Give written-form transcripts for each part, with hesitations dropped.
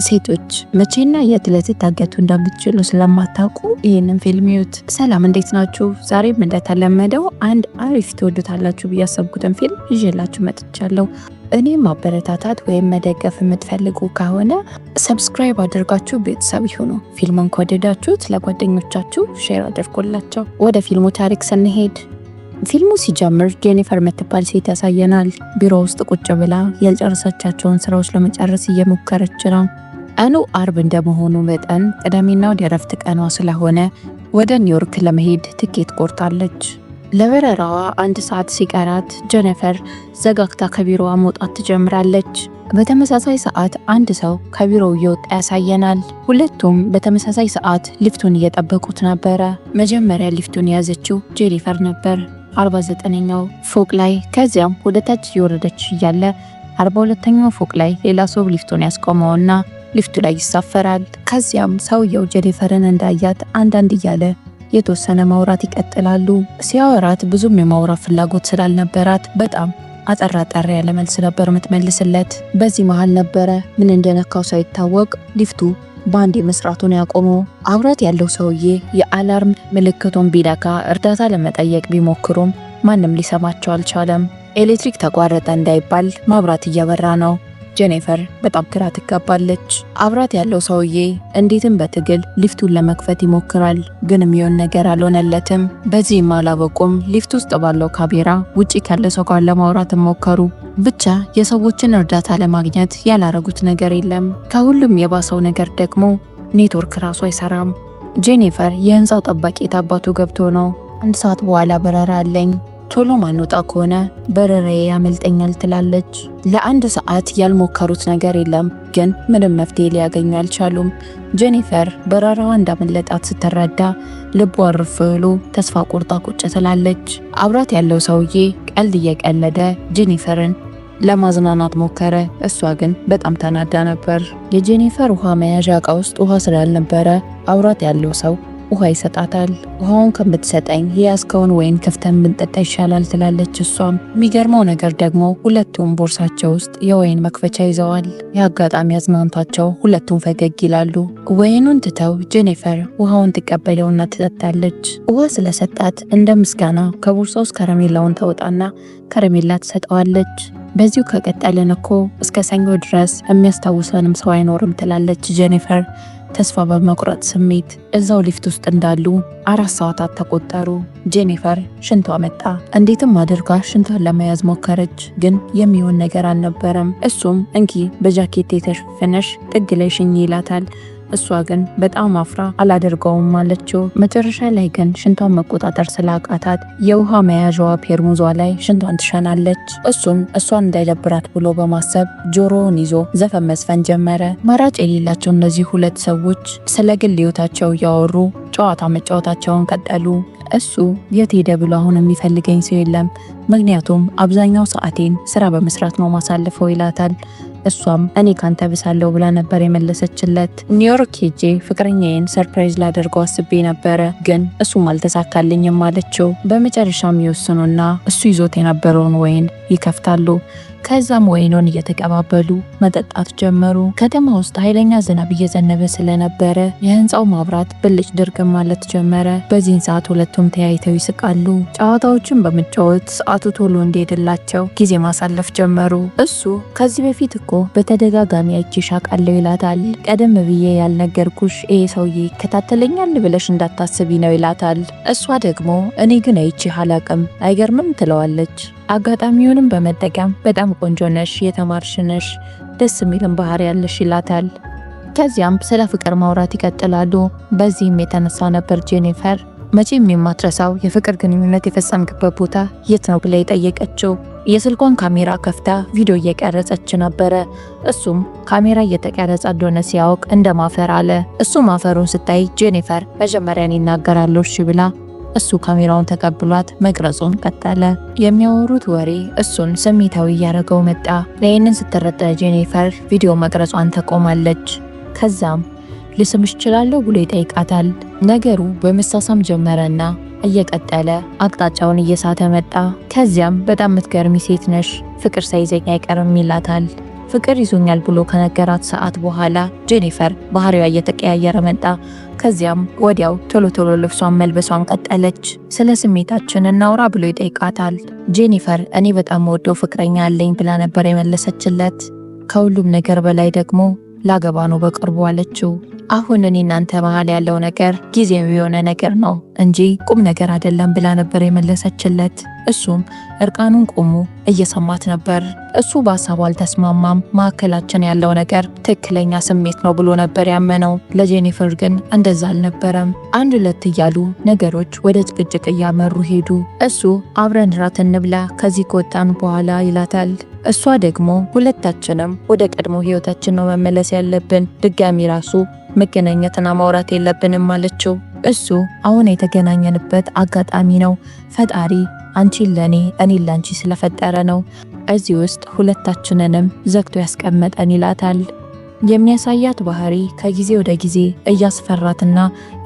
ሴቶች መቼና የት ልትታገቱ እንደምትችሉ ስለማታውቁ ይህንን ፊልም ይዩት። ሰላም እንዴት ናችሁ? ዛሬም እንደተለመደው አንድ አሪፍ ትወዱታላችሁ ብዬ ያሰብኩትን ፊልም ይዤላችሁ መጥቻለሁ። እኔም ማበረታታት ወይም መደገፍ የምትፈልጉ ከሆነ ሰብስክራይብ አድርጋችሁ ቤተሰብ ይሁኑ። ፊልሙን ከወደዳችሁት ለጓደኞቻችሁ ሼር አድርጎላቸው። ወደ ፊልሙ ታሪክ ስንሄድ ፊልሙ ሲጀምር ጄኒፈር የምትባል ሴት ያሳየናል። ቢሮ ውስጥ ቁጭ ብላ ያልጨረሰቻቸውን ስራዎች ለመጨረስ እየሞከረች ነው። ቀኑ አርብ እንደመሆኑ መጠን ቅዳሜና እሁድ የእረፍት ቀኗ ስለሆነ ወደ ኒውዮርክ ለመሄድ ትኬት ቆርጣለች። ለበረራዋ 1 ሰዓት ሲቀራት ጄኒፈር ዘጋግታ ከቢሮዋ መውጣት ትጀምራለች። በተመሳሳይ ሰዓት አንድ ሰው ከቢሮው እየወጣ ያሳየናል። ሁለቱም በተመሳሳይ ሰዓት ሊፍቱን እየጠበቁት ነበረ። መጀመሪያ ሊፍቱን የያዘችው ጄኒፈር ነበር 49ኛው ፎቅ ላይ። ከዚያም ወደ ታች እየወረደች እያለ 42ኛው ፎቅ ላይ ሌላ ሰው ሊፍቱን ያስቆመውና ሊፍቱ ላይ ይሳፈራል። ከዚያም ሰውየው ጄኒፈርን እንዳያት አንዳንድ እያለ የተወሰነ ማውራት ይቀጥላሉ። ሲያወራት ብዙም የማውራት ፍላጎት ስላልነበራት በጣም አጠር ያለ መልስ ነበር የምትመልስለት። በዚህ መሃል ነበረ ምን እንደነካው ሳይታወቅ ሊፍቱ ባንዴ መስራቱን ያቆመው። አብራት ያለው ሰውዬ የአላርም ምልክቱን ቢነካ እርዳታ ለመጠየቅ ቢሞክሩም ማንም ሊሰማቸው አልቻለም። ኤሌክትሪክ ተቋረጠ እንዳይባል ማብራት እያበራ ነው። ጄኒፈር በጣም ግራ ትጋባለች። አብራት ያለው ሰውዬ እንዴትም በትግል ሊፍቱን ለመክፈት ይሞክራል፣ ግን የሚሆን ነገር አልሆነለትም። በዚህም አላበቁም። ሊፍት ውስጥ ባለው ካሜራ ውጪ ካለ ሰው ጋር ለማውራት ሞከሩ። ብቻ የሰዎችን እርዳታ ለማግኘት ያላረጉት ነገር የለም። ከሁሉም የባሰው ነገር ደግሞ ኔትወርክ ራሱ አይሰራም። ጄኒፈር የህንፃው ጠባቂ ታባቱ ገብቶ ነው 1 ሰዓት በኋላ በረራ አለኝ፣ ቶሎ ማንወጣ ከሆነ በረራዬ ያመልጠኛል ትላለች። ለ1 ሰዓት ያልሞከሩት ነገር የለም፣ ግን ምንም መፍትሄ ሊያገኙ አልቻሉም። ጄኒፈር በረራዋ እንዳመለጣት ስትረዳ ልቧ አርፍ ብሎ ተስፋ ቆርጣ ቁጭ ትላለች። አብራት ያለው ሰውዬ ቀልድ እየቀለደ ጄኒፈርን ለማዝናናት ሞከረ። እሷ ግን በጣም ተናዳ ነበር። የጄኒፈር ውሃ መያዣ እቃ ውስጥ ውሃ ስላልነበረ አብራት ያለው ሰው ውሃ ይሰጣታል። ውሃውን ከምትሰጠኝ የያዝከውን ወይን ከፍተን ብንጠጣ ይሻላል ትላለች እሷም። የሚገርመው ነገር ደግሞ ሁለቱም ቦርሳቸው ውስጥ የወይን መክፈቻ ይዘዋል። የአጋጣሚ አዝናንቷቸው ሁለቱም ፈገግ ይላሉ። ወይኑን ትተው ጄኒፈር ውሃውን ትቀበለውና ትጠጣለች። ውሃ ስለሰጣት እንደ ምስጋና ከቦርሳ ውስጥ ከረሜላውን ተወጣና ከረሜላ ትሰጠዋለች። በዚሁ ከቀጠልን እኮ እስከ ሰኞ ድረስ የሚያስታውሰንም ሰው አይኖርም ትላለች ጄኒፈር ተስፋ በመቁረጥ ስሜት። እዛው ሊፍት ውስጥ እንዳሉ 4 ሰዓታት ተቆጠሩ። ጄኒፈር ሽንቷ መጣ። እንዴትም አድርጋ ሽንቷን ለመያዝ ሞከረች፣ ግን የሚሆን ነገር አልነበረም። እሱም እንኪ በጃኬት የተሸፈነሽ ጥግ ላይ ሽኝ ይላታል። እሷ ግን በጣም አፍራ አላደርገውም አለችው። መጨረሻ ላይ ግን ሽንቷን መቆጣጠር ስላቃታት የውሃ መያዣዋ ፔርሙዟ ላይ ሽንቷን ትሸናለች። እሱም እሷን እንዳይደብራት ብሎ በማሰብ ጆሮውን ይዞ ዘፈን መስፈን ጀመረ። ማራጭ የሌላቸው እነዚህ ሁለት ሰዎች ስለ ግል ሕይወታቸው እያወሩ ጨዋታ መጫወታቸውን ቀጠሉ። እሱ የት ሄደ ብሎ አሁን የሚፈልገኝ ሰው የለም፣ ምክንያቱም አብዛኛው ሰዓቴን ስራ በመስራት ነው ማሳልፈው ይላታል። እሷም እኔ ካንተ ብሳለሁ ብላ ነበር የመለሰችለት። ኒውዮርክ ሄጄ ፍቅረኛዬን ሰርፕራይዝ ላደርገው አስቤ ነበረ፣ ግን እሱም አልተሳካልኝም አለችው። በመጨረሻም ይወስኑና እሱ ይዞት የነበረውን ወይን ይከፍታሉ። ከዛም ወይኑን እየተቀባበሉ መጠጣት ጀመሩ። ከተማ ውስጥ ኃይለኛ ዝናብ እየዘነበ ስለነበረ የህንፃው ማብራት ብልጭ ድርግም ማለት ጀመረ። በዚህን ሰዓት ሁለቱም ተያይተው ይስቃሉ። ጨዋታዎችን በመጫወት ሰዓቱ ቶሎ እንዲሄድላቸው ጊዜ ማሳለፍ ጀመሩ። እሱ ከዚህ በፊት እኮ በተደጋጋሚ አይቼሽ አውቃለሁ ይላታል። ቀደም ብዬ ያልነገርኩሽ ይሄ ሰውዬ ይከታተለኛል ብለሽ እንዳታስቢ ነው ይላታል። እሷ ደግሞ እኔ ግን አይቼህ አላቅም አይገርምም ትለዋለች። አጋጣሚውንም በመጠቀም በጣም ቆንጆ ነሽ፣ የተማርሽ ነሽ፣ ደስ የሚልም ባህሪ ያለሽ ይላታል። ከዚያም ስለ ፍቅር ማውራት ይቀጥላሉ። በዚህም የተነሳ ነበር ጄኒፈር መቼም የማትረሳው የፍቅር ግንኙነት የፈጸምክበት ቦታ የት ነው ብላ የጠየቀችው። የስልኳን ካሜራ ከፍታ ቪዲዮ እየቀረጸች ነበረ። እሱም ካሜራ እየተቀረጸ እንደሆነ ሲያውቅ እንደማፈር አለ። እሱ ማፈሩን ስታይ ጄኒፈር መጀመሪያን ይናገራሉ እሺ ብላ እሱ ካሜራውን ተቀብሏት መቅረጹን ቀጠለ። የሚያወሩት ወሬ እሱን ስሜታዊ እያደረገው መጣ። ለይህንን ስትረዳ ጄኒፈር ቪዲዮ መቅረጿን ተቆማለች። ከዛም ልስምሽ እችላለሁ ብሎ ይጠይቃታል። ነገሩ በመሳሳም ጀመረና እየቀጠለ አቅጣጫውን እየሳተ መጣ። ከዚያም በጣም ምትገርሚ ሴት ነሽ፣ ፍቅር ሳይዘኝ አይቀርም ይላታል። ፍቅር ይዞኛል ብሎ ከነገራት ሰዓት በኋላ ጄኒፈር ባህሪዋ እየተቀያየረ መጣ። ከዚያም ወዲያው ቶሎ ቶሎ ልብሷን መልበሷን ቀጠለች። ስለ ስሜታችን እናውራ ብሎ ይጠይቃታል። ጄኒፈር እኔ በጣም ወደው ፍቅረኛ አለኝ ብላ ነበር የመለሰችለት። ከሁሉም ነገር በላይ ደግሞ ላገባ ነው በቅርቡ አለችው። አሁን እኔ እናንተ መሃል ያለው ነገር ጊዜያዊ የሆነ ነገር ነው እንጂ ቁም ነገር አይደለም ብላ ነበር የመለሰችለት። እሱም እርቃኑን ቆሞ እየሰማት ነበር። እሱ በሀሳቡ አልተስማማም። መካከላችን ያለው ነገር ትክክለኛ ስሜት ነው ብሎ ነበር ያመነው። ለጄኒፈር ግን እንደዛ አልነበረም። አንድ ሁለት እያሉ ነገሮች ወደ ጭቅጭቅ እያመሩ ሄዱ። እሱ አብረን ራት እንብላ ከዚህ ከወጣን በኋላ ይላታል። እሷ ደግሞ ሁለታችንም ወደ ቀድሞ ህይወታችን ነው መመለስ ያለብን፣ ድጋሚ ራሱ መገናኘትና ማውራት የለብንም አለችው። እሱ አሁን የተገናኘንበት አጋጣሚ ነው፣ ፈጣሪ አንቺን ለኔ እኔን ላንቺ ስለፈጠረ ነው እዚህ ውስጥ ሁለታችንንም ዘግቶ ያስቀመጠን ይላታል። የሚያሳያት ባህሪ ከጊዜ ወደ ጊዜ እያስፈራትና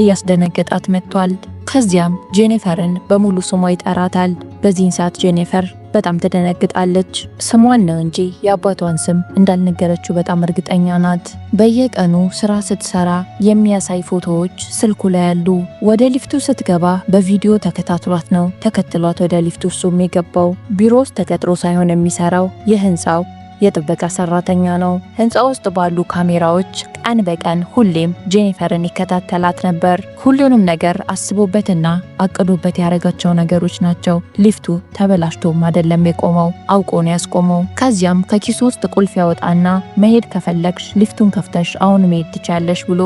እያስደነገጣት መጥቷል። ከዚያም ጄኒፈርን በሙሉ ስሟ ይጠራታል። በዚህን ሰዓት ጄኒፈር በጣም ትደነግጣለች። ስሟን ነው እንጂ የአባቷን ስም እንዳልነገረችው በጣም እርግጠኛ ናት። በየቀኑ ስራ ስትሰራ የሚያሳይ ፎቶዎች ስልኩ ላይ ያሉ። ወደ ሊፍቱ ስትገባ በቪዲዮ ተከታትሏት ነው ተከትሏት ወደ ሊፍቱ እሱም የገባው። ቢሮ ውስጥ ተቀጥሮ ሳይሆን የሚሰራው የህንፃው የጥበቃ ሰራተኛ ነው። ህንፃ ውስጥ ባሉ ካሜራዎች ቀን በቀን ሁሌም ጄኒፈርን ይከታተላት ነበር። ሁሉንም ነገር አስቦበትና አቅዶበት ያደረጋቸው ነገሮች ናቸው። ሊፍቱ ተበላሽቶም አይደለም የቆመው፣ አውቆ ነው ያስቆመው። ከዚያም ከኪሱ ውስጥ ቁልፍ ያወጣና መሄድ ከፈለግሽ ሊፍቱን ከፍተሽ አሁን መሄድ ትቻለሽ ብሎ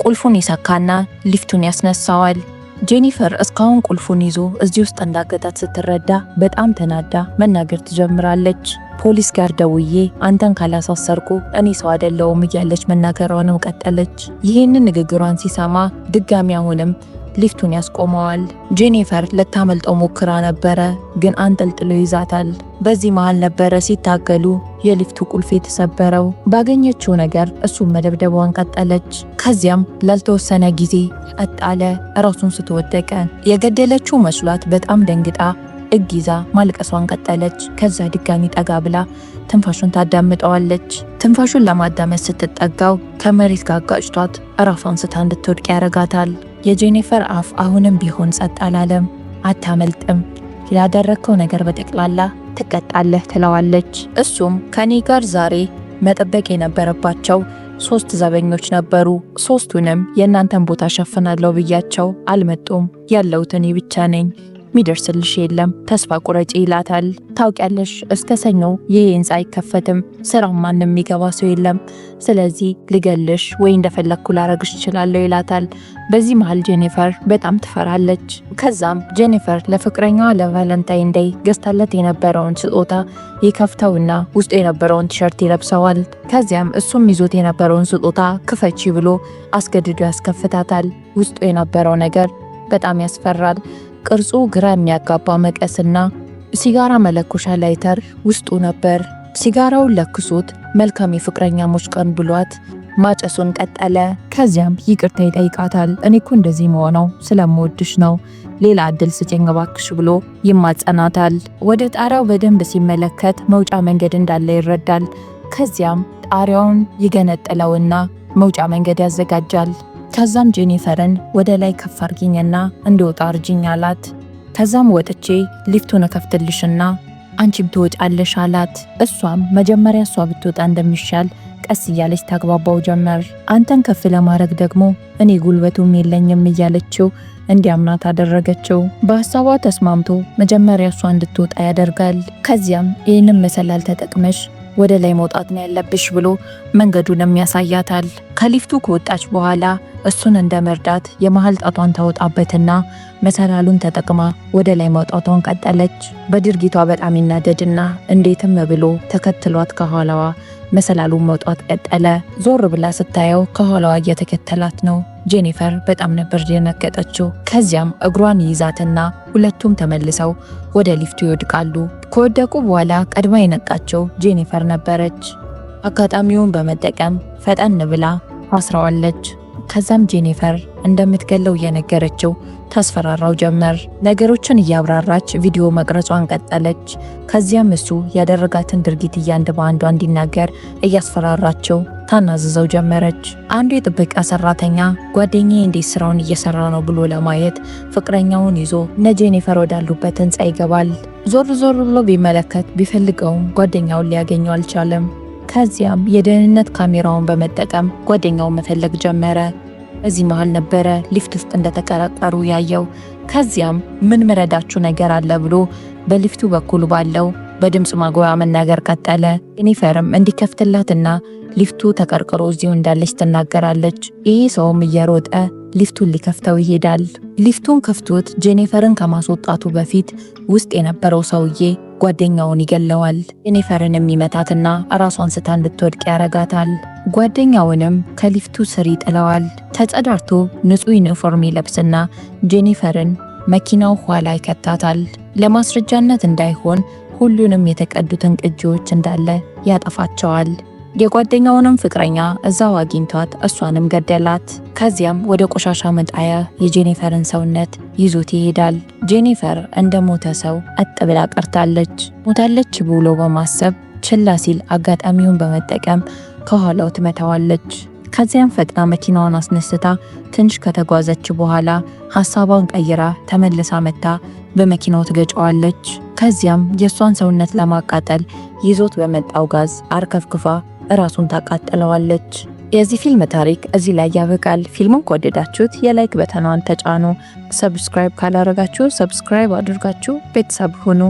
ቁልፉን ይሰካና ሊፍቱን ያስነሳዋል። ጄኒፈር እስካሁን ቁልፉን ይዞ እዚህ ውስጥ እንዳገታት ስትረዳ በጣም ተናዳ መናገር ትጀምራለች። ፖሊስ ጋር ደውዬ አንተን ካላሳሰርኩ እኔ ሰው አይደለሁም እያለች መናገሯንም ቀጠለች። ይህንን ንግግሯን ሲሰማ ድጋሚ አሁንም ሊፍቱን ያስቆመዋል። ጄኒፈር ልታመልጠው ሞክራ ነበረ፣ ግን አንጠልጥሎ ይዛታል። በዚህ መሃል ነበረ ሲታገሉ የሊፍቱ ቁልፍ የተሰበረው። ባገኘችው ነገር እሱም መደብደቧን ቀጠለች። ከዚያም ላልተወሰነ ጊዜ ቀጥ አለ። ራሱን ስትወደቀ የገደለችው መስሏት በጣም ደንግጣ እግ ይዛ ማልቀሷን ቀጠለች። ከዛ ድጋሚ ጠጋ ብላ ትንፋሹን ታዳምጠዋለች። ትንፋሹን ለማዳመጥ ስትጠጋው ከመሬት ጋር አጋጭቷት ራሷን ስታ እንድትወድቅ ያረጋታል። የጄኒፈር አፍ አሁንም ቢሆን ጸጥ አላለም። አታመልጥም፣ ያደረግከው ነገር በጠቅላላ ትቀጣለህ ትለዋለች። እሱም ከኔ ጋር ዛሬ መጠበቅ የነበረባቸው 3 ዘበኞች ነበሩ። 3ቱንም የእናንተን ቦታ ሸፍናለሁ ብያቸው አልመጡም። ያለሁት እኔ ብቻ ነኝ፣ ሚደርስልሽ የለም፣ ተስፋ ቁረጪ ይላታል። ታውቂያለሽ እስከ ሰኞ ይህ ህንፃ አይከፈትም፣ ስራም ማንም የሚገባ ሰው የለም፣ ስለዚህ ልገልሽ ወይ እንደፈለግኩ ላረግሽ እችላለሁ ይላታል። በዚህ መሃል ጄኒፈር በጣም ትፈራለች። ከዛም ጄኒፈር ለፍቅረኛዋ ለቫለንታይን ዴይ ገዝታለት የነበረውን ስጦታ ይከፍተውና ውስጡ የነበረውን ቲሸርት ይለብሰዋል። ከዚያም እሱም ይዞት የነበረውን ስጦታ ክፈቺ ብሎ አስገድዶ ያስከፍታታል። ውስጡ የነበረው ነገር በጣም ያስፈራል። ቅርጹ ግራ የሚያጋባ መቀስና ሲጋራ መለኮሻ ላይተር ውስጡ ነበር። ሲጋራውን ለክሶት መልካም የፍቅረኛሞች ቀን ብሏት ማጨሱን ቀጠለ። ከዚያም ይቅርታ ይጠይቃታል። እኔ እኮ እንደዚህ መሆነው ስለምወድሽ ነው፣ ሌላ እድል ስጪኝ እባክሽ ብሎ ይማጸናታል። ወደ ጣሪያው በደንብ ሲመለከት መውጫ መንገድ እንዳለ ይረዳል። ከዚያም ጣሪያውን ይገነጥለውና መውጫ መንገድ ያዘጋጃል። ከዛም ጄኒፈርን ወደ ላይ ከፍ አርጊኝና እንድወጣ እርጅኝ አላት። ከዛም ወጥቼ ሊፍቱን ከፍትልሽና አንቺም ትወጫለሽ አላት። እሷም መጀመሪያ እሷ ብትወጣ እንደሚሻል ቀስ እያለች ታግባባው ጀመር። አንተን ከፍ ለማድረግ ደግሞ እኔ ጉልበቱም የለኝም እያለችው እንዲያምናት አደረገችው። በሀሳቧ ተስማምቶ መጀመሪያ እሷ እንድትወጣ ያደርጋል። ከዚያም ይህንን መሰላል ተጠቅመሽ ወደ ላይ መውጣት ነው ያለብሽ ብሎ መንገዱንም ያሳያታል። ከሊፍቱ ከወጣች በኋላ እሱን እንደ መርዳት የመሃል ጣቷን ታወጣበትና መሰላሉን ተጠቅማ ወደ ላይ መውጣቷን ቀጠለች። በድርጊቷ በጣም ይናደድና እንዴትም ብሎ ተከትሏት ከኋላዋ መሰላሉን መውጣት ቀጠለ። ዞር ብላ ስታየው ከኋላዋ እየተከተላት ነው። ጄኒፈር በጣም ነበር የደነገጠችው። ከዚያም እግሯን ይይዛትና ሁለቱም ተመልሰው ወደ ሊፍቱ ይወድቃሉ። ከወደቁ በኋላ ቀድማ የነቃቸው ጄኒፈር ነበረች። አጋጣሚውን በመጠቀም ፈጠን ብላ አስራዋለች። ከዛም ጄኒፈር እንደምትገለው እየነገረችው ታስፈራራው ጀመር። ነገሮችን እያብራራች ቪዲዮ መቅረጿን ቀጠለች። ከዚያም እሱ ያደረጋትን ድርጊት እያንድ በአንዷ እንዲናገር እያስፈራራቸው ታናዝዘው ጀመረች። አንዱ የጥበቃ ሰራተኛ ጓደኛዬ እንዴት ስራውን እየሰራ ነው ብሎ ለማየት ፍቅረኛውን ይዞ ጄኒፈር ወዳሉበት ህንፃ ይገባል። ዞር ዞር ብሎ ቢመለከት ቢፈልገውም ጓደኛውን ሊያገኘው አልቻለም። ከዚያም የደህንነት ካሜራውን በመጠቀም ጓደኛውን መፈለግ ጀመረ። እዚህ መሃል ነበረ ሊፍት ውስጥ እንደተቀላቀሉ ያየው። ከዚያም ምን መረዳችሁ ነገር አለ ብሎ በሊፍቱ በኩል ባለው በድምጽ ማጉያ መናገር ቀጠለ። ጄኒፈርም እንዲከፍትላትና ሊፍቱ ተቀርቅሮ እዚሁ እንዳለች ትናገራለች። ይሄ ሰውም እየሮጠ ሊፍቱን ሊከፍተው ይሄዳል። ሊፍቱን ከፍቶት ጄኒፈርን ከማስወጣቱ በፊት ውስጥ የነበረው ሰውዬ ጓደኛውን ይገለዋል። ጄኒፈርን የሚመታትና ራሷን ስታ እንድትወድቅ ያረጋታል። ጓደኛውንም ከሊፍቱ ስር ይጥለዋል። ተጸዳርቶ ንጹህ ዩኒፎርም ይለብስና ጄኒፈርን መኪናው ኋላ ይከታታል። ለማስረጃነት እንዳይሆን ሁሉንም የተቀዱትን ቅጂዎች እንዳለ ያጠፋቸዋል። የጓደኛውንም ፍቅረኛ እዛው አግኝቷት እሷንም ገደላት። ከዚያም ወደ ቆሻሻ መጣያ የጄኒፈርን ሰውነት ይዞት ይሄዳል። ጄኒፈር እንደ ሞተ ሰው አጥ ብላ ቀርታለች። ሞታለች ብሎ በማሰብ ችላ ሲል አጋጣሚውን በመጠቀም ከኋላው ትመታዋለች። ከዚያም ፈጥና መኪናዋን አስነስታ ትንሽ ከተጓዘች በኋላ ሐሳቧን ቀይራ ተመልሳ መታ በመኪናው ትገጨዋለች። ከዚያም የሷን ሰውነት ለማቃጠል ይዞት በመጣው ጋዝ አርከፍክፋ ራሱን ታቃጥለዋለች። የዚህ ፊልም ታሪክ እዚህ ላይ ያበቃል። ፊልሙን ከወደዳችሁት የላይክ በተኗን ተጫኑ። ሰብስክራይብ ካላረጋችሁ ሰብስክራይብ አድርጋችሁ ቤተሰብ ሁኑ።